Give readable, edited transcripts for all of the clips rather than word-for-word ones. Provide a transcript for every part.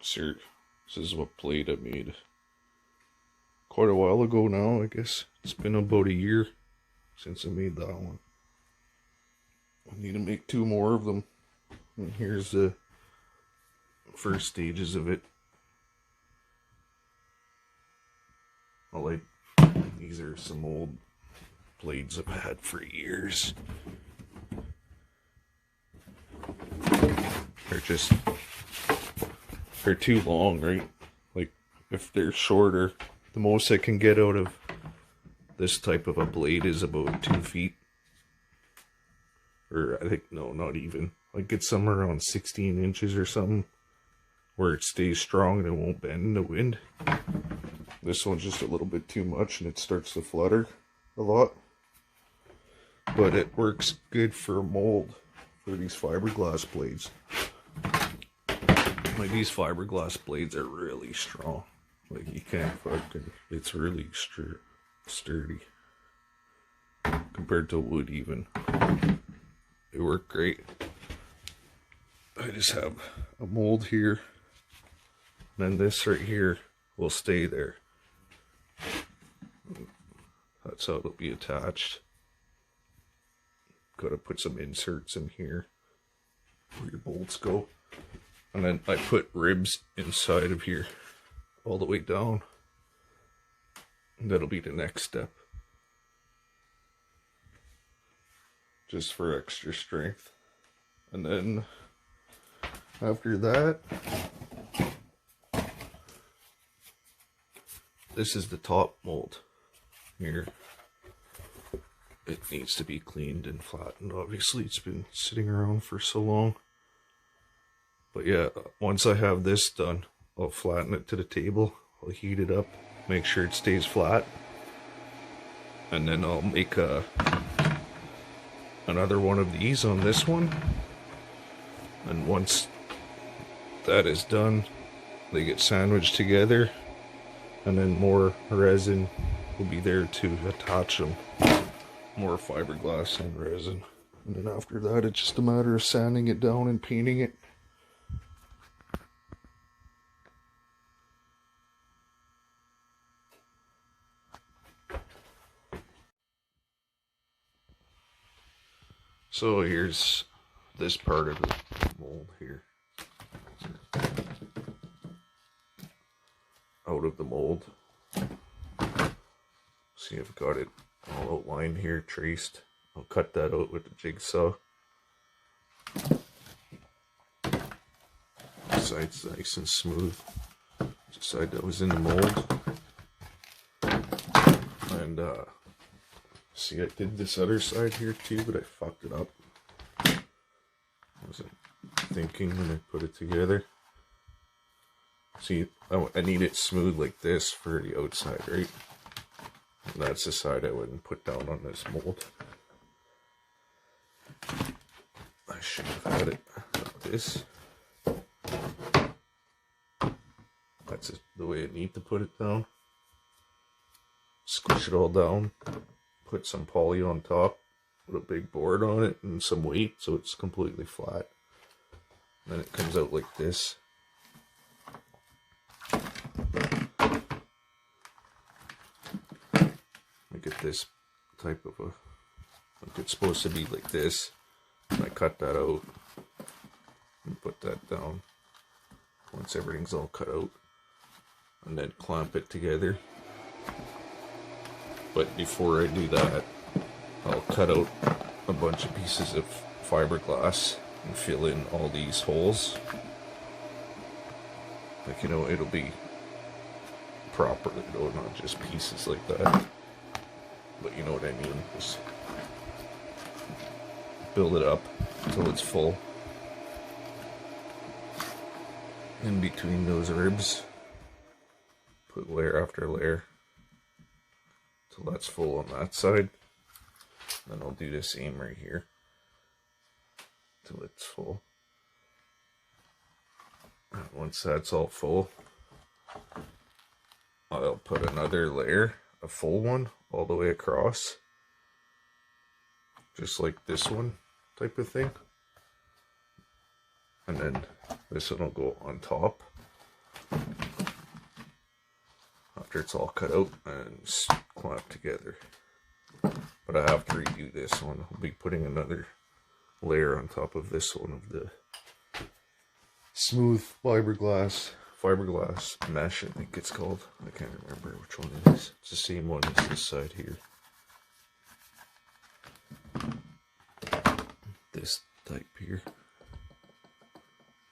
Sir, this is what blade I made quite a while ago now, I guess. It's been about a year since I made that one. I need to make 2 more of them. And here's the first stages of it. These are some old blades I've had for years. They're too long, right? Like, if they're shorter, the most I can get out of this type of a blade is about 2 feet. Or I think, no, not even. I get somewhere around 16 inches or something, where it stays strong and it won't bend in the wind. This one's just a little bit too much and it starts to flutter a lot. But it works good for mold for these fiberglass blades. Like, these fiberglass blades are really strong. Like, you can't fucking, it's really sturdy. Compared to wood even. They work great. I just have a mold here. And then this right here will stay there. That's how it'll be attached. Gotta put some inserts in here where your bolts go. And then I put ribs inside of here all the way down. And that'll be the next step. Just for extra strength. And then after that, this is the top mold here. It needs to be cleaned and flattened. Obviously, it's been sitting around for so long. But yeah, once I have this done, I'll flatten it to the table. I'll heat it up, make sure it stays flat. And then I'll make another one of these on this one. And once that is done, they get sandwiched together. And then more resin will be there to attach them. More fiberglass and resin. And then after that, it's just a matter of sanding it down and painting it. So here's this part of the mold here. Out of the mold. See, I've got it all outlined here, traced. I'll cut that out with the jigsaw. The side's nice and smooth. The side that was in the mold. And see, I did this other side here too, but I fucked it up. I wasn't thinking when I put it together. See, I need it smooth like this for the outside, right? And that's the side I wouldn't put down on this mold. I should have had it like this. That's the way I need to put it down. Squish it all down. Put some poly on top. Put a big board on it and some weight so it's completely flat. Then it comes out like this. Get this type of a, like, it's supposed to be like this. I cut that out and put that down once everything's all cut out, and then clamp it together. But before I do that, I'll cut out a bunch of pieces of fiberglass and fill in all these holes. Like, you know, it'll be proper, you know, not just pieces like that. But you know what I mean, just build it up until it's full. In between those ribs, put layer after layer till that's full on that side. Then I'll do the same right here till it's full. And once that's all full, I'll put another layer, a full one, all the way across, just like this one type of thing. And then this one will go on top. after it's all cut out and clamped together. But I have to redo this one. I'll be putting another layer on top of this one of the smooth fiberglass mesh, I think it's called. I can't remember which one it is. It's the same one as this side here. This type here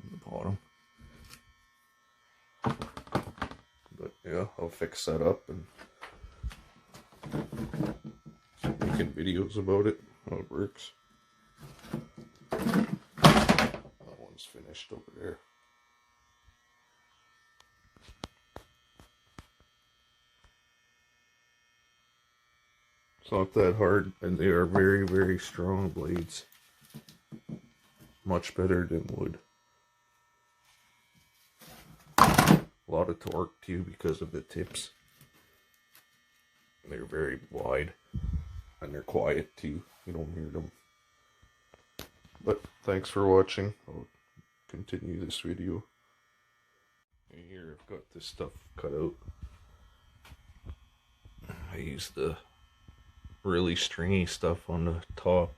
on the bottom. But yeah, I'll fix that up and making videos about it, how it works. That one's finished over there. It's not that hard, and they are very, very strong blades. Much better than wood. A lot of torque too because of the tips. They're very wide, and they're quiet too. You don't hear them. But thanks for watching. I'll continue this video. And here I've got this stuff cut out. I use the really stringy stuff on the top,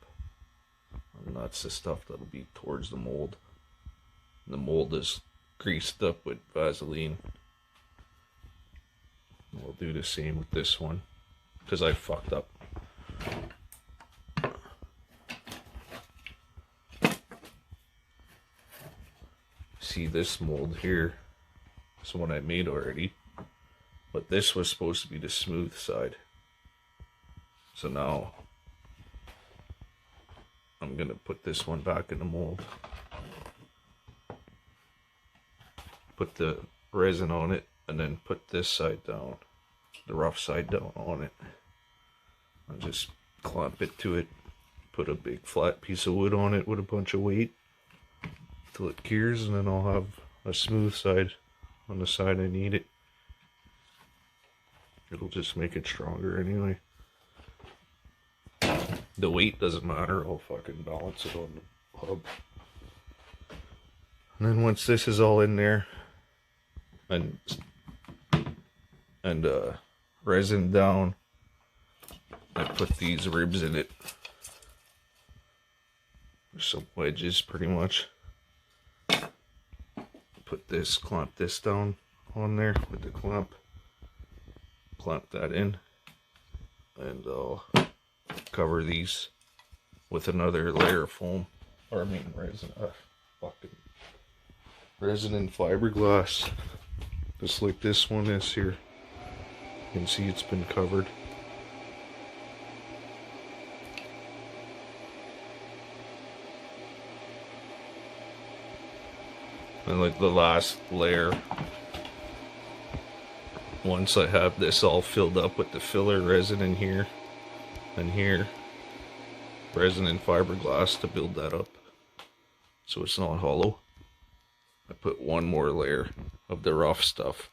and that's the stuff that'll be towards the mold. The mold is greased up with Vaseline. We'll do the same with this one because I fucked up. See, this mold here is one I made already, but this was supposed to be the smooth side. So now I'm gonna put this one back in the mold, put the resin on it, and then put this side down, the rough side down on it. I'll just clamp it to it, put a big flat piece of wood on it with a bunch of weight till it cures, and then I'll have a smooth side on the side I need it. It'll just make it stronger anyway. The weight doesn't matter, I'll fucking balance it on the hub. And then once this is all in there and resin down, I put these ribs in it. There's some wedges pretty much. Put this, clamp this down on there with the clamp. Clamp that in, and I'll cover these with another layer of foam, or I mean resin, fucking resin and fiberglass, just like this one is here. You can see it's been covered. And like the last layer, once I have this all filled up with the filler resin in here and here, resin and fiberglass to build that up so it's not hollow, I put one more layer of the rough stuff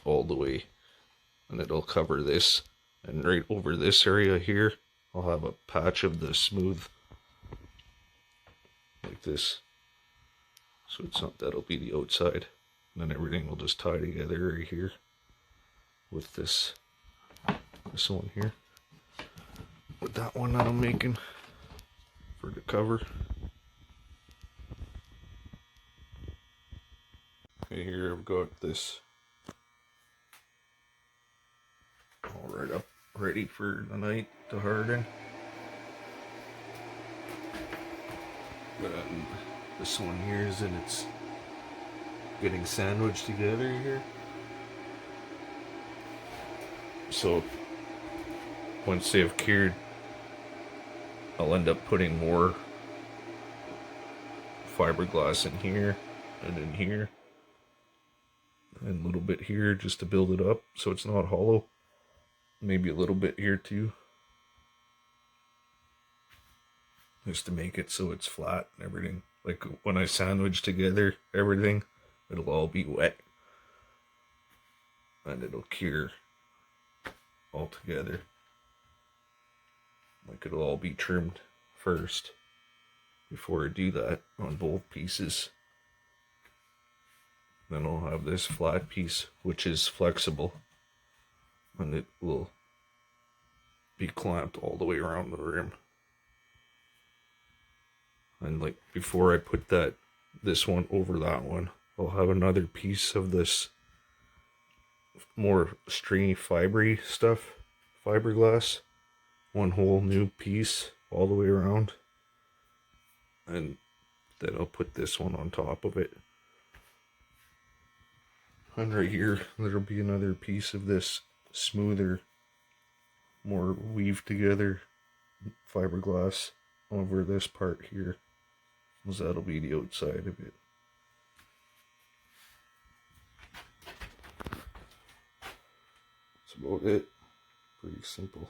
all the way, and it'll cover this, and right over this area here I'll have a patch of the smooth like this, so it's not, that'll be the outside, and then everything will just tie together right here with this one here, with that one that I'm making for the cover. Okay, here I've got this all right up, ready for the night to harden. This one here is in its getting sandwiched together here. So once they've cured, I'll end up putting more fiberglass in here and in here and a little bit here just to build it up so it's not hollow. Maybe a little bit here too, just to make it so it's flat and everything. Like when I sandwich together everything, it'll all be wet and it'll cure all together. Like it'll all be trimmed first before I do that on both pieces. Then I'll have this flat piece, which is flexible, and it will be clamped all the way around the rim. And like before I put this one over that one, I'll have another piece of this more stringy fibery stuff, fiberglass, one whole new piece all the way around, and then I'll put this one on top of it. And right here there'll be another piece of this smoother, more weaved together fiberglass over this part here, because that'll be the outside of it. That's about it. Pretty simple.